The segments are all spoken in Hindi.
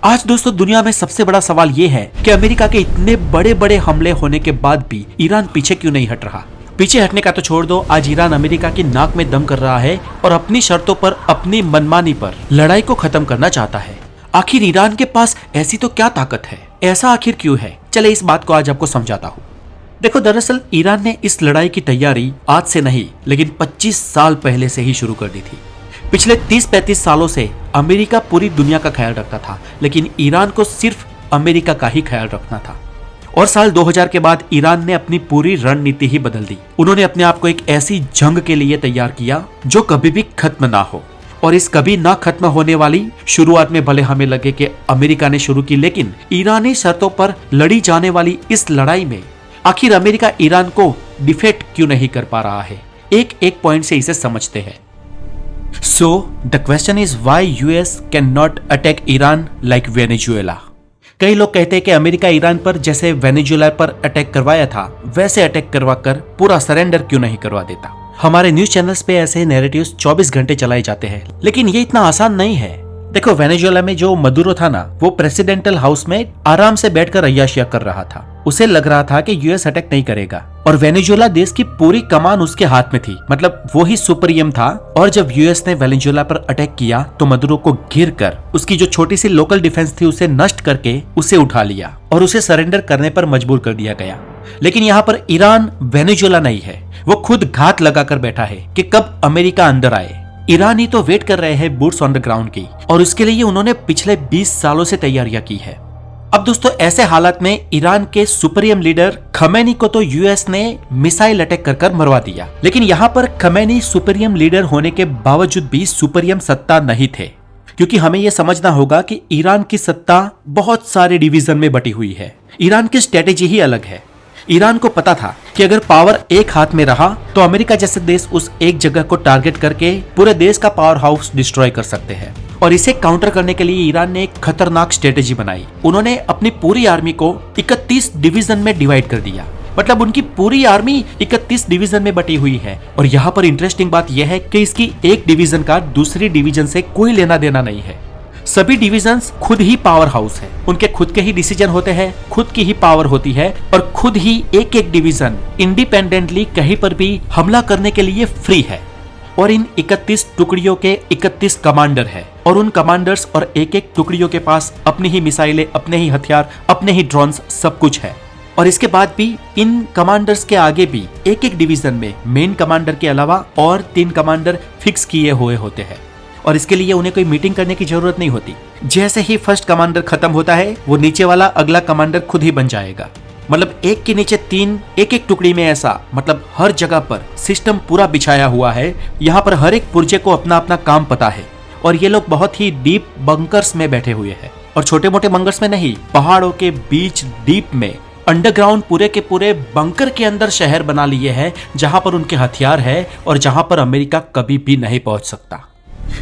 आज दोस्तों दुनिया में सबसे बड़ा सवाल ये है कि अमेरिका के इतने बड़े बड़े हमले होने के बाद भी ईरान पीछे क्यों नहीं हट रहा। पीछे हटने का तो छोड़ दो, आज ईरान अमेरिका की नाक में दम कर रहा है और अपनी शर्तों पर, अपनी मनमानी पर लड़ाई को खत्म करना चाहता है। आखिर ईरान के पास ऐसी तो क्या ताकत है, ऐसा आखिर क्यों है? चले इस बात को आज आपको समझाता हूँ। देखो, दरअसल ईरान ने इस लड़ाई की तैयारी आज से नहीं लेकिन 25 साल पहले से ही शुरू कर दी थी। पिछले 30-35 सालों से अमेरिका पूरी दुनिया का ख्याल रखता था, लेकिन ईरान को सिर्फ अमेरिका का ही ख्याल रखना था। और साल 2000 के बाद ईरान ने अपनी पूरी रणनीति ही बदल दी। उन्होंने अपने आप को एक ऐसी जंग के लिए तैयार किया जो कभी भी खत्म ना हो। और इस कभी ना खत्म होने वाली शुरुआत में भले हमें लगे कि अमेरिका ने शुरू की, लेकिन ईरानी शर्तों पर लड़ी जाने वाली इस लड़ाई में आखिर अमेरिका ईरान को डिफेक्ट क्यों नहीं कर पा रहा है? एक एक पॉइंट से इसे समझते हैं। So the question is why US cannot attack Iran like Venezuela? कई लोग कहते हैं कि अमेरिका ईरान पर जैसे वेनेजुएला पर अटैक करवाया था वैसे अटैक करवाकर पूरा सरेंडर क्यों नहीं करवा देता। हमारे न्यूज चैनल्स पे ऐसे नैरेटिव्स 24 घंटे चलाए जाते हैं, लेकिन ये इतना आसान नहीं है। देखो, वेनेजुएला में जो मदुरो था ना, वो प्रेसिडेंटल हाउस में आराम से बैठकर अय्याशिया कर रहा था। उसे लग रहा था कि यूएस अटैक नहीं करेगा और वेनेजुएला देश की पूरी कमान उसके हाथ में थी, मतलब वो ही सुप्रीम था। और जब यूएस ने वेनेजुएला पर अटैक किया तो मदुरो को घिर कर उसकी जो छोटी सी लोकल डिफेंस थी उसे नष्ट करके उसे उठा लिया और उसे सरेंडर करने पर मजबूर कर दिया गया। लेकिन यहाँ पर ईरान वेनेजुएला नहीं है, वो खुद घात लगाकर बैठा है कि कब अमेरिका अंदर आए। ईरानी तो वेट कर रहे हैं बूट्स ऑन द ग्राउंड की, और उसके लिए उन्होंने पिछले 20 सालों से तैयारियां की है। अब दोस्तों, ऐसे हालात में ईरान के सुप्रीम लीडर खमेनी को तो यूएस ने मिसाइल अटैक कर मरवा दिया, लेकिन यहाँ पर खमेनी सुप्रीम लीडर होने के बावजूद भी सुप्रीम सत्ता नहीं थे, क्योंकि हमें यह समझना होगा कि ईरान की सत्ता बहुत सारे डिवीजन में बटी हुई है। ईरान की स्ट्रेटेजी ही अलग है। ईरान को पता था कि अगर पावर एक हाथ में रहा तो अमेरिका जैसे देश उस एक जगह को टारगेट करके पूरे देश का पावर हाउस डिस्ट्रॉय कर सकते हैं। और इसे काउंटर करने के लिए ईरान ने एक खतरनाक स्ट्रेटेजी बनाई। उन्होंने अपनी पूरी आर्मी को 31 डिवीजन में डिवाइड कर दिया, मतलब उनकी पूरी आर्मी 31 डिवीजन में बटी हुई है। और यहाँ पर इंटरेस्टिंग बात यह है कि इसकी एक डिवीजन का दूसरी डिवीजन से कोई लेना देना नहीं है। सभी डिवीजन्स खुद ही पावर हाउस है, उनके खुद के ही डिसीजन होते हैं, खुद की ही पावर होती है और खुद ही एक एक डिवीजन इंडिपेंडेंटली कहीं पर भी हमला करने के लिए फ्री है। और इन 31 टुकड़ियों के 31 कमांडर है और उन कमांडर्स और एक एक टुकड़ियों के पास अपनी ही मिसाइलें, अपने ही हथियार, अपने ही ड्रोन्स, सब कुछ है। और इसके बाद भी इन कमांडर्स के आगे भी एक एक डिवीजन में मेन कमांडर के अलावा और 3 कमांडर फिक्स किए हुए होते हैं। और इसके लिए उन्हें कोई मीटिंग करने की जरूरत नहीं होती। जैसे ही फर्स्ट कमांडर खत्म होता है वो नीचे वाला अगला कमांडर खुद ही बन जाएगा। मतलब एक के नीचे 3 एक एक टुकड़ी में, ऐसा मतलब हर जगह पर सिस्टम पूरा बिछाया हुआ है। यहाँ पर हर एक पुर्जे को अपना अपना काम पता है और ये लोग बहुत ही डीप बंकर्स में बैठे हुए हैं। और छोटे मोटे बंकर्स में नहीं, पहाड़ों के बीच डीप में अंडरग्राउंड पूरे के पूरे बंकर के अंदर शहर बना लिए है, जहां पर उनके हथियार है और जहां पर अमेरिका कभी भी नहीं पहुंच सकता।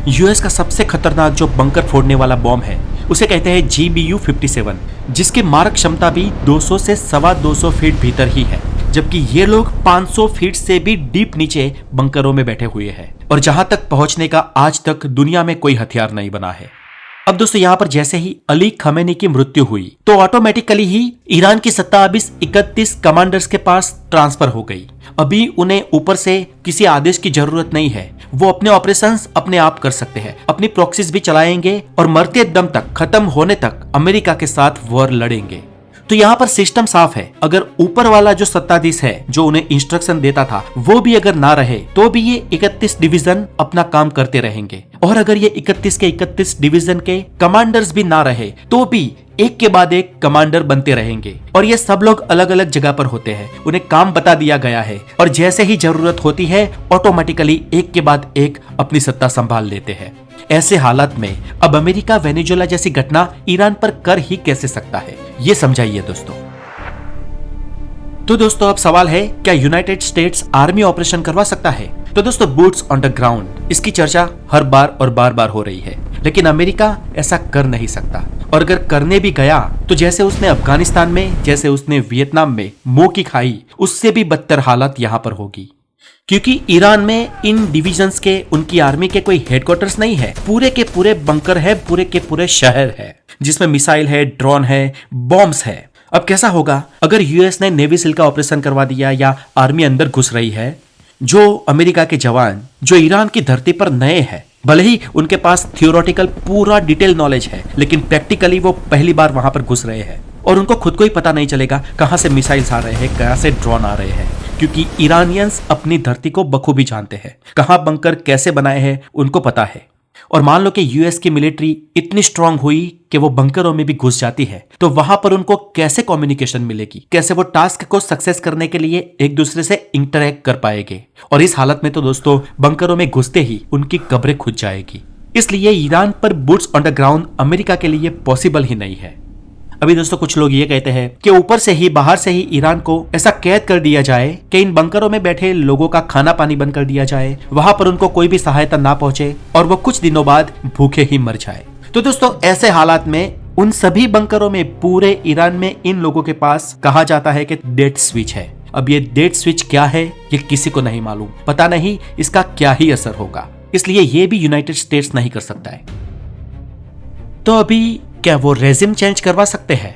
यूएस का सबसे खतरनाक जो बंकर फोड़ने वाला बॉम्ब है उसे कहते हैं GBU-57, जिसकी मारक क्षमता भी 200 से 225 फीट भीतर ही है, जबकि ये लोग 500 फीट से भी डीप नीचे बंकरों में बैठे हुए हैं और जहां तक पहुंचने का आज तक दुनिया में कोई हथियार नहीं बना है। अब दोस्तों, यहाँ पर जैसे ही अली खमेनी की मृत्यु हुई तो ऑटोमेटिकली ही ईरान की सत्ता अब इस 31 कमांडर्स के पास ट्रांसफर हो गई। अभी उन्हें ऊपर से किसी आदेश की जरूरत नहीं है, वो अपने ऑपरेशंस अपने आप कर सकते हैं, अपनी प्रॉक्सीज भी चलाएंगे और मरते दम तक, खत्म होने तक अमेरिका के साथ वॉर लड़ेंगे। तो यहाँ पर सिस्टम साफ है। अगर ऊपर वाला जो सत्ताधीश है जो उन्हें इंस्ट्रक्शन देता था वो भी अगर ना रहे तो भी ये 31 डिवीजन अपना काम करते रहेंगे। और अगर ये 31 के 31 डिवीजन के कमांडर्स भी ना रहे तो भी एक के बाद एक कमांडर बनते रहेंगे। और ये सब लोग अलग अलग जगह पर होते हैं, उन्हें काम बता दिया गया है और जैसे ही जरूरत होती है ऑटोमेटिकली एक के बाद एक अपनी सत्ता संभाल लेते हैं। ऐसे हालात में अब अमेरिका वेनेजुएला जैसी घटना ईरान पर कर ही कैसे सकता है, ये समझाइए दोस्तों। तो दोस्तों, अब सवाल है, क्या यूनाइटेड स्टेट्स आर्मी ऑपरेशन करवा सकता है? तो दोस्तों, बूट्स ऑन द ग्राउंड, इसकी चर्चा हर बार और बार बार हो रही है, लेकिन अमेरिका ऐसा कर नहीं सकता। और अगर करने भी गया तो जैसे उसने अफगानिस्तान में, जैसे उसने वियतनाम में मुंह की खाई, उससे भी बदतर हालत यहाँ पर होगी। क्योंकि ईरान में इन डिविजन्स के, उनकी आर्मी के कोई हेडक्वार्टर्स नहीं है, पूरे के पूरे बंकर है, पूरे के पूरे शहर है। जिसमें मिसाइल है, ड्रोन है, बॉम्ब्स है। अब कैसा होगा अगर यूएस ने नेवी सील का ऑपरेशन करवा दिया या आर्मी अंदर घुस रही है? जो अमेरिका के जवान जो ईरान की धरती पर नए हैं, भले ही उनके पास थियोरेटिकल पूरा डिटेल नॉलेज है, लेकिन प्रैक्टिकली वो पहली बार वहां पर घुस रहे हैं और उनको खुद को ही पता नहीं चलेगा कहां से मिसाइल्स आ रहे हैं, कहां से ड्रोन आ रहे हैं, क्योंकि ईरानियंस अपनी धरती को बखूबी जानते हैं। कहां बंकर कैसे बनाए हैं उनको पता है। और मान लो कि यूएस की मिलिट्री इतनी स्ट्रांग हुई कि वो बंकरों में भी घुस जाती है, तो वहां पर उनको कैसे कम्युनिकेशन मिलेगी, कैसे वो टास्क को सक्सेस करने के लिए एक दूसरे से इंटरेक्ट कर पाएंगे। और इस हालत में तो दोस्तों बंकरों में घुसते ही उनकी कब्रें खुद जाएगी। इसलिए ईरान पर boots on the ground America के लिए पॉसिबल ही नहीं है। अभी दोस्तों कुछ लोग ये कहते हैं कि ऊपर से ही बाहर से ही ईरान को ऐसा कैद कर दिया जाए कि इन बंकरों में बैठे लोगों का खाना पानी बंद कर दिया जाए, वहां पर उनको कोई भी सहायता ना पहुंचे और वो कुछ दिनों बाद भूखे ही मर जाए। तो दोस्तों ऐसे हालात में उन सभी बंकरों में पूरे ईरान में इन लोगों के पास कहा जाता है कि डेड स्विच है। अब ये डेड स्विच क्या है ये किसी को नहीं मालूम, पता नहीं इसका क्या ही असर होगा, इसलिए ये भी यूनाइटेड स्टेट्स नहीं कर सकता है। तो अभी क्या वो रेजिम चेंज करवा सकते हैं?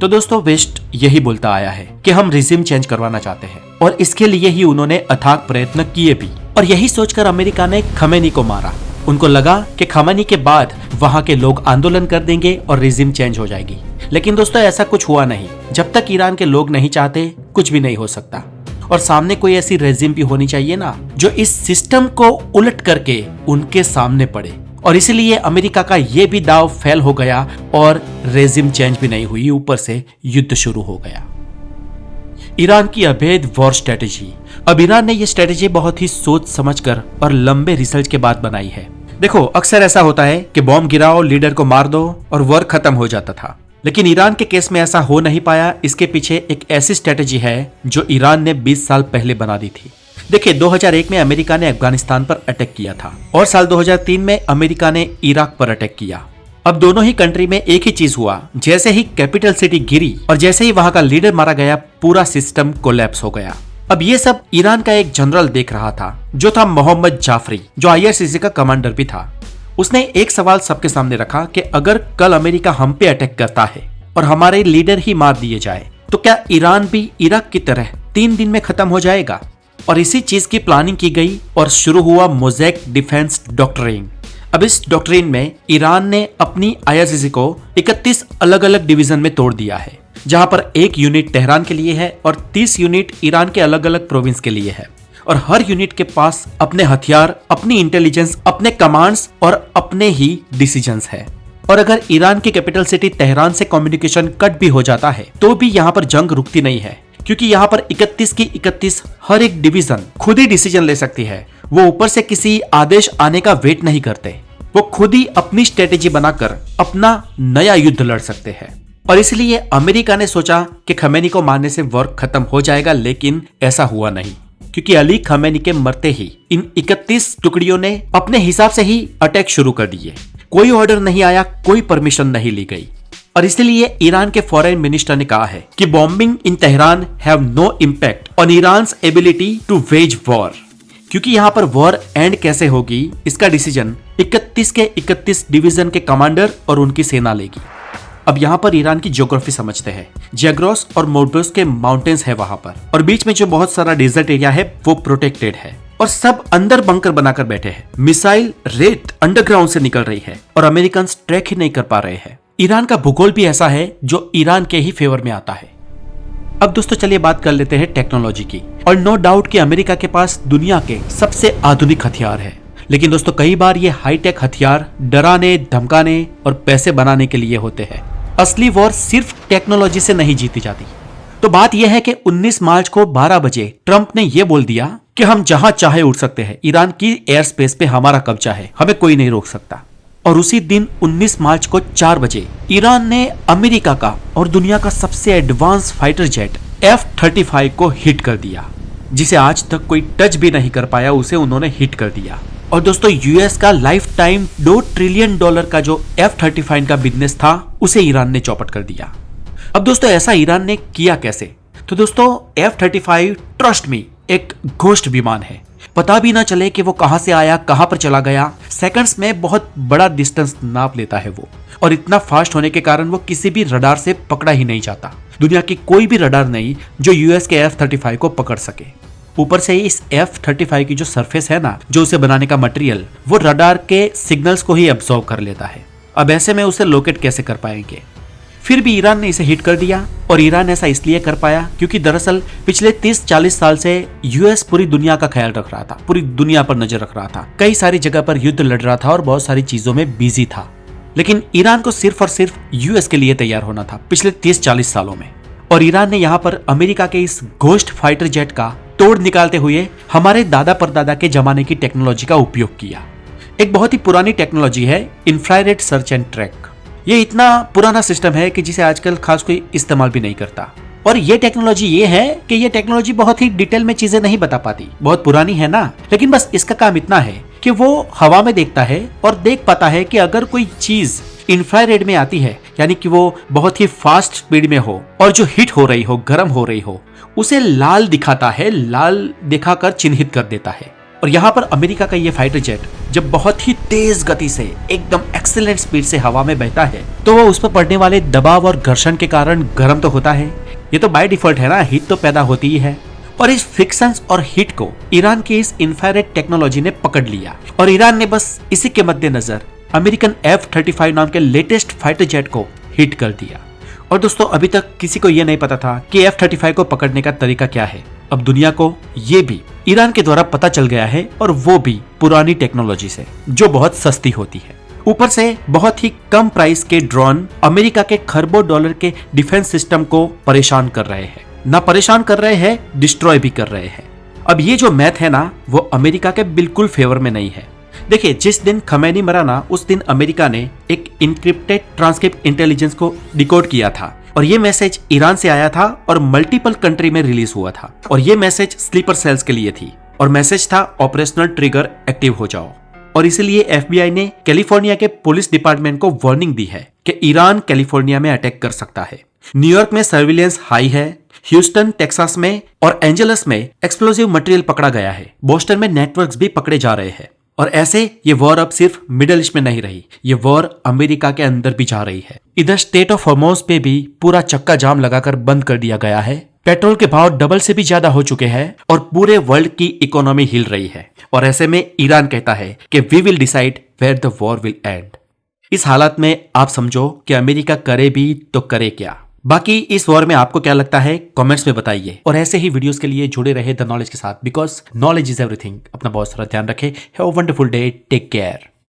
तो दोस्तों वेस्ट यही बोलता आया है कि हम रेजिम चेंज करवाना चाहते हैं और इसके लिए ही उन्होंने अथाक प्रयत्न किए भी। और यही सोचकर अमेरिका ने खमेनी को मारा। उनको लगा कि खमेनी के बाद वहां के लोग आंदोलन कर देंगे और रेजिम चेंज हो जाएगी, लेकिन दोस्तों ऐसा कुछ हुआ नहीं। जब तक ईरान के लोग नहीं चाहते कुछ भी नहीं हो सकता। और सामने कोई ऐसी रेजिम भी होनी चाहिए ना जो इस सिस्टम को उलट करके उनके सामने पड़े। और इसीलिए अमेरिका का ये भी दाव फेल हो गया और रेजिम चेंज भी नहीं हुई, ऊपर से युद्ध शुरू हो गया। ईरान की अभेद वॉर स्ट्रेटेजी। अब ईरान ने ये स्ट्रेटेजी बहुत ही सोच समझकर और लंबे रिसर्च के बाद बनाई है। देखो अक्सर ऐसा होता है कि बॉम्ब गिराओ, लीडर को मार दो और वॉर खत्म हो जाता था, लेकिन ईरान के केस में ऐसा हो नहीं पाया। इसके पीछे एक ऐसी स्ट्रेटेजी है जो ईरान ने 20 साल पहले बना दी थी। देखिए 2001 में अमेरिका ने अफगानिस्तान पर अटैक किया था और साल 2003 में अमेरिका ने इराक पर अटैक किया। अब दोनों ही कंट्री में एक ही चीज हुआ, जैसे ही कैपिटल सिटी गिरी और जैसे ही वहां का लीडर मारा गया, पूरा सिस्टम कोलैप्स हो गया। अब ये सब ईरान का एक जनरल देख रहा था जो था मोहम्मद जाफरी, जो IRCC का कमांडर भी था। उसने एक सवाल सबके सामने रखा कि अगर कल अमेरिका हम पे अटैक करता है और हमारे लीडर ही मार दिए जाए तो क्या ईरान भी इराक की तरह 3 दिन में खत्म हो जाएगा? और इसी चीज की प्लानिंग की गई और शुरू हुआ मोज़ेक डिफेंस डॉक्ट्रिन। अब इस डॉक्ट्रिन में ईरान ने अपनी IRCC को 31 अलग अलग डिवीजन में तोड़ दिया है, जहां पर 1 यूनिट तेहरान के लिए है और 30 यूनिट ईरान के अलग अलग प्रोविंस के लिए है। और हर यूनिट के पास अपने हथियार, अपनी इंटेलिजेंस, अपने कमांड्स और अपने ही डिसीजंस है। और अगर ईरान की कैपिटल सिटी तेहरान से कम्युनिकेशन कट भी हो जाता है तो भी यहाँ पर जंग रुकती नहीं है, क्योंकि यहाँ पर 31 की 31 हर एक डिवीजन खुद ही डिसीजन ले सकती है। वो ऊपर से किसी आदेश आने का वेट नहीं करते, वो खुद ही अपनी स्ट्रेटेजी बनाकर अपना नया युद्ध लड़ सकते हैं। और इसलिए अमेरिका ने सोचा कि खमेनी को मारने से वॉर खत्म हो जाएगा, लेकिन ऐसा हुआ नहीं, क्योंकि अली खमेनी के मरते ही इन 31 टुकड़ियों ने अपने हिसाब से ही अटैक शुरू कर दिए। कोई ऑर्डर नहीं आया, कोई परमिशन नहीं ली गई। और इसलिए ईरान के फॉरेन मिनिस्टर ने कहा है कि bombing in Tehran have no impact on Iran's ability to wage war, क्योंकि यहाँ पर वॉर एंड कैसे होगी इसका डिसीजन 31 के 31 डिवीजन के कमांडर और उनकी सेना लेगी। अब यहाँ पर ईरान की ज्योग्राफी समझते हैं। जैग्रोस और मोर्बोस के माउंटेन्स है वहां पर, और बीच में जो बहुत सारा डेजर्ट एरिया है वो प्रोटेक्टेड है और सब अंदर बंकर बनाकर बैठे हैं। मिसाइल रेत अंडरग्राउंड से निकल रही है और अमेरिकन ट्रैक ही नहीं कर पा रहे हैं। ईरान का भूगोल भी ऐसा है जो ईरान के ही फेवर में आता है। अब दोस्तों चलिए बात कर लेते हैं टेक्नोलॉजी की। और नो डाउट कि अमेरिका के पास दुनिया के सबसे आधुनिक हथियार है, लेकिन दोस्तों कई बार ये हाईटेक हथियार डराने, धमकाने और पैसे बनाने के लिए होते हैं। असली वॉर सिर्फ टेक्नोलॉजी से नहीं जीती जाती। तो बात यह है कि 19 मार्च को 12 बजे ट्रंप ने यह बोल दिया कि हम जहां चाहे उड़ सकते हैं, ईरान की एयर स्पेस पे हमारा कब्जा है, हमें कोई नहीं रोक सकता। और उसी दिन 19 मार्च को 4 बजे ईरान ने अमेरिका का और दुनिया का सबसे एडवांस फाइटर जेट F-35 को हिट कर दिया, जिसे आज तक कोई टच भी नहीं कर पाया, उसे उन्होंने हिट कर दिया। और दोस्तों यूएस का लाइफ टाइम $2 ट्रिलियन का जो F-35 का बिजनेस था उसे ईरान ने चौपट कर दिया। अब दोस्तों ऐसा ईरान ने किया कैसे? तो दोस्तों F-35 ट्रस्ट मी एक घोस्ट विमान है, पता भी ना चले कि वो कहां से आया, कहां पर चला गया। सेकंड्स में बहुत बड़ा डिस्टेंस नाप लेता है वो। और इतना फास्ट होने के कारण वो किसी भी रडार से पकड़ा ही नहीं जाता। दुनिया की कोई भी रडार नहीं जो यूएस के F-35 को पकड़ सके। ऊपर से इस F-35 की जो सरफेस है ना, जो उसे बनाने का मटेरियल, वो रडार के सिग्नल्स को ही एब्जॉर्ब कर लेता है। अब ऐसे में उसे लोकेट कैसे कर पाएंगे? फिर भी ईरान ने इसे हिट कर दिया, और ईरान ऐसा इसलिए कर पाया क्योंकि दरअसल पिछले 30-40 साल से यूएस पूरी दुनिया का ख्याल रख रहा था, पूरी दुनिया पर नजर रख रहा था, कई सारी जगह पर युद्ध लड़ रहा था और बहुत सारी चीजों में बिजी था। लेकिन ईरान को सिर्फ और सिर्फ यूएस के लिए तैयार होना था पिछले 30-40 सालों में। और ईरान ने यहाँ पर अमेरिका के इस घोस्ट फाइटर जेट का तोड़ निकालते हुए हमारे दादा परदादा के जमाने की टेक्नोलॉजी का उपयोग किया। एक बहुत ही पुरानी टेक्नोलॉजी है इंफ्रारेड सर्च एंड ट्रैक। ये इतना पुराना सिस्टम है कि जिसे आजकल खास कोई इस्तेमाल भी नहीं करता। और ये टेक्नोलॉजी ये है कि ये टेक्नोलॉजी बहुत ही डिटेल में चीजें नहीं बता पाती, बहुत पुरानी है ना, लेकिन बस इसका काम इतना है कि वो हवा में देखता है और देख पाता है कि अगर कोई चीज इंफ्रारेड में आती है, यानी कि वो बहुत ही फास्ट स्पीड में हो और जो हिट हो रही हो, गर्म हो रही हो, उसे लाल दिखाता है, लाल दिखाकर चिन्हित कर देता है। और यहाँ पर अमेरिका का ये फाइटर जेट जब बहुत ही तेज गति से एकदम एक्सीलेंट स्पीड से हवा में बहता है तो वो उस पर पड़ने वाले दबाव और घर्षण के कारण गर्म तो होता है। ये तो बाय डिफॉल्ट है ना, हीट तो पैदा होती ही है। और इस फ्रिक्शन और हीट को ईरान की इस इंफ्रारेड टेक्नोलॉजी ने पकड़ लिया और ईरान ने बस इसी के मद्देनजर अमेरिकन F-35 नाम के लेटेस्ट फाइटर जेट को हिट कर दिया। और दोस्तों, अभी तक किसी को यह नहीं पता था कि F-35 को पकड़ने का तरीका क्या है। अब दुनिया को ये भी ईरान के द्वारा पता चल गया है, और वो भी पुरानी टेक्नोलॉजी से, जो बहुत सस्ती होती है। ऊपर से बहुत ही कम प्राइस के ड्रोन अमेरिका के खरबों डॉलर के डिफेंस सिस्टम को परेशान कर रहे हैं। ना परेशान कर रहे हैं, डिस्ट्रॉय भी कर रहे हैं। अब ये जो मैथ है ना, वो अमेरिका के बिल्कुल फेवर में नहीं है। देखिए, जिस दिन खमैनी मरा ना, उस दिन अमेरिका ने एक इनक्रिप्टेड ट्रांसक्रिप्ट इंटेलिजेंस को डिकोड किया था, और ये मैसेज ईरान से आया था और मल्टीपल कंट्री में रिलीज हुआ था। और ये मैसेज स्लीपर सेल्स के लिए थी, और मैसेज था ऑपरेशनल ट्रिगर एक्टिव हो जाओ। और इसलिए FBI ने कैलिफोर्निया के पुलिस डिपार्टमेंट को वार्निंग दी है कि ईरान कैलिफोर्निया में अटैक कर सकता है। न्यूयॉर्क में सर्विलेंस हाई है, ह्यूस्टन टेक्सास में और एंजलस में एक्सप्लोजिव मटेरियल पकड़ा गया है, बोस्टन में नेटवर्क्स भी पकड़े जा रहे हैं। और ऐसे ये वॉर अब सिर्फ मिडिल ईस्ट में नहीं रही, ये वॉर अमेरिका के अंदर भी जा रही है। इधर स्टेट ऑफ हॉर्मोज पे भी पूरा चक्का जाम लगाकर बंद कर दिया गया है। पेट्रोल के भाव डबल से भी ज्यादा हो चुके हैं और पूरे वर्ल्ड की इकोनॉमी हिल रही है। और ऐसे में ईरान कहता है कि we will decide where the war will end. इस हालत में आप समझो कि अमेरिका करे भी तो करे क्या। बाकी इस वॉर में आपको क्या लगता है, कमेंट्स में बताइए। और ऐसे ही वीडियोस के लिए जुड़े रहे द नॉलेज के साथ, बिकॉज नॉलेज इज एवरीथिंग। अपना बहुत सारा ध्यान रखें। Have a wonderful day, take care.